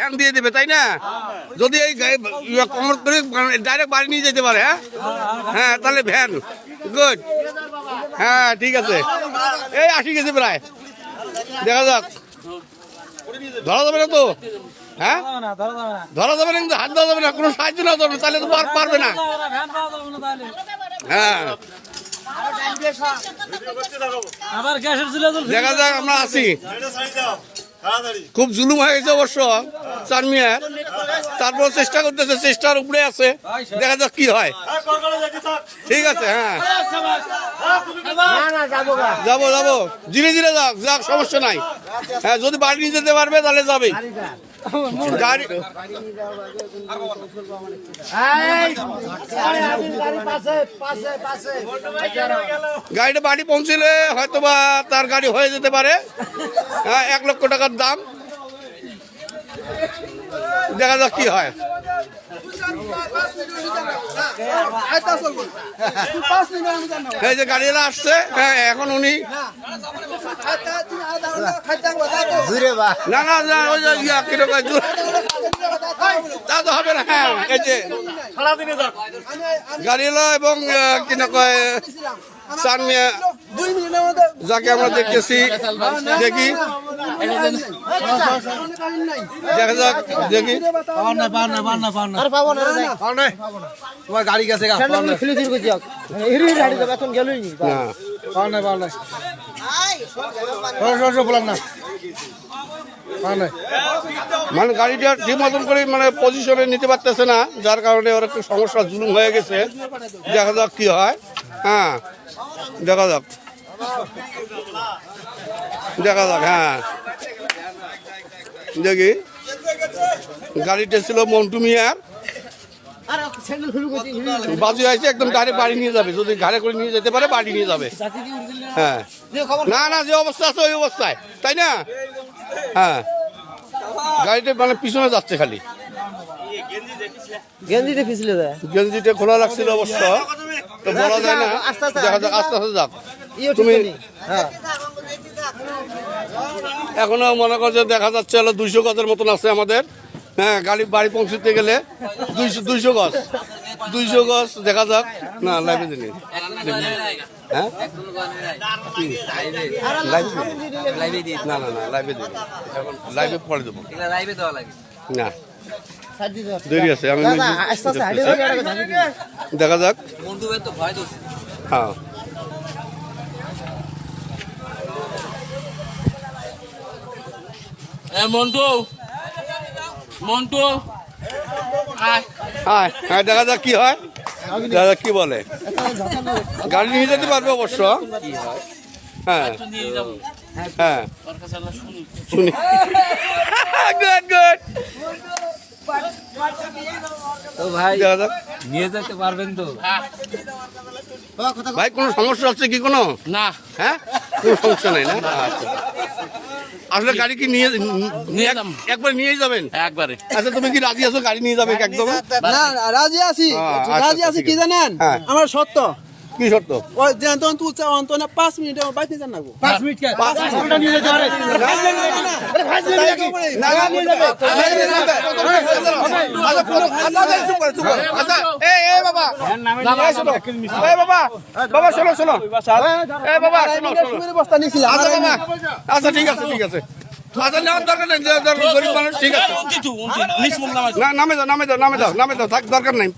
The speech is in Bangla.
ভ্যান দিয়ে দেবে তাই না? যদি এই কমর করে ডাইরেক্ট বাড়ি নিয়ে যেতে পারে। হ্যাঁ হ্যাঁ, তাহলে ভ্যান গুড। হ্যাঁ ঠিক আছে, এই 80 কেজি প্রায়। দেখা যাক, ধরা যাবে না তো? হ্যাঁ ধরা যাবে না, কিন্তু হাত দেওয়া যাবে না, কোনো সাহায্য নেওয়া যাবে না, তাহলে তো পারবে না। হ্যাঁ দেখা যাক, আমরা আছি। খুব জুলুম হয়ে গেছে অবশ্য চানমিয়ার, তারপর চেষ্টা করতেছে, চেষ্টার উপরে আছে, দেখা যাক কি হয়। ঠিক আছে, হ্যাঁ যাবো যাবো, ধীরে ধীরে যাক, যাক সমস্যা নাই। হ্যাঁ যদি বাড়ি নিয়ে যেতে পারবে তাহলে যাবে। গাড়ি গাড়িটা বাড়ি পৌঁছলে হয়তো বা তার গাড়ি হয়ে যেতে পারে। 1 লক্ষ টাকার দাম, দেখা যাক কি হয়। এই যে গাড়িওয়ালা আসছে, হ্যাঁ এখন উনি না না না ওই যে তা তো হবে না। হ্যাঁ এই যে গাড়িওয়ালা এবং কি না কয় চানমিয়া যাকে আমরা দেখতেছি, দেখি দেখা যাক, দেখি তোমার গাড়ি গেছে বললাম না, মানে গাড়িটা ঠিক মতন করে মানে পজিশনে নিতে পারতেছে না, যার কারণে ওর একটু সমস্যা, জুলুম হয়ে গেছে। দেখা যাক কি হয়। হ্যাঁ দেখা যাক, দেখা যাক। হ্যাঁ দেখি, গাড়িটা ছিল মন্টু মিয়ার, বাজু আছে একদম, গাড়ি বাড়ি নিয়ে যাবে, যদি ঘাড়ে করে নিয়ে যেতে পারে বাড়ি নিয়ে যাবে। হ্যাঁ না না, যে অবস্থা আছে ওই অবস্থায়, তাই না? হ্যাঁ গাড়িটা মানে পিছনে যাচ্ছে খালি, গেঞ্জিটা খোলা লাগছিল অবশ্য, তো বলা যায় না। দেখা যাক, আস্তে আস্তে যাক। তুমি এখনো মনে করছো দেখা যাচ্ছে হলো 200 গজের মতন আছে আমাদের। হ্যাঁ গাড়ি বাড়ি পৌঁছতে গেলে 200 গজ, 200 গজ। দেখা যাক, না লাইভে দিন। হ্যাঁ না না না, লাইভে দিন, এখন লাইভে পরে দেবো না, দেরি আছে। আমি দেখা যাক। হ্যাঁ মন্টু মন্টু হ্যাঁ দেখা যাক কি হয়, দেখা যাক কি বলে। গাড়ি নিয়ে যেতে পারবে অবশ্য। হ্যাঁ হ্যাঁ শুনি, গুড গুড। ভাই দেখা যাক, নিয়ে যেতে পারবেন তো? ভাই কোনো সমস্যা হচ্ছে কি কোনো? না, হ্যাঁ কোনো সমস্যা নাই না? আচ্ছা, আসলে গাড়ি কি নিয়ে একবার নিয়ে যাবেন? একবারে। আচ্ছা তুমি কি রাজি আছো গাড়ি নিয়ে যাবে একদম? না রাজি আছি, রাজি আছি। কি জানেন আমার সত্য কি শর্ত? ওই যে তখন তুলছে অন্তত 5 মিনিট আমার বাইতে যান না গো। 5 মিনিট কে? 5 ঘন্টা নিয়ে যেতে পারে। আচ্ছা এই বাবা, এই বাবা, বাবা শোনো শোনো, এই বাবা শোনো শোনো, বস্তা নিছিলাম। আচ্ছা বাবা, আচ্ছা ঠিক আছে ঠিক আছে, আচ্ছা নেওয়ার দরকার নেই, গরিব মানুষ, ঠিক আছে। না নামে দাও নামে দাও নামে দাও নামে দাও, থাক দরকার নেই।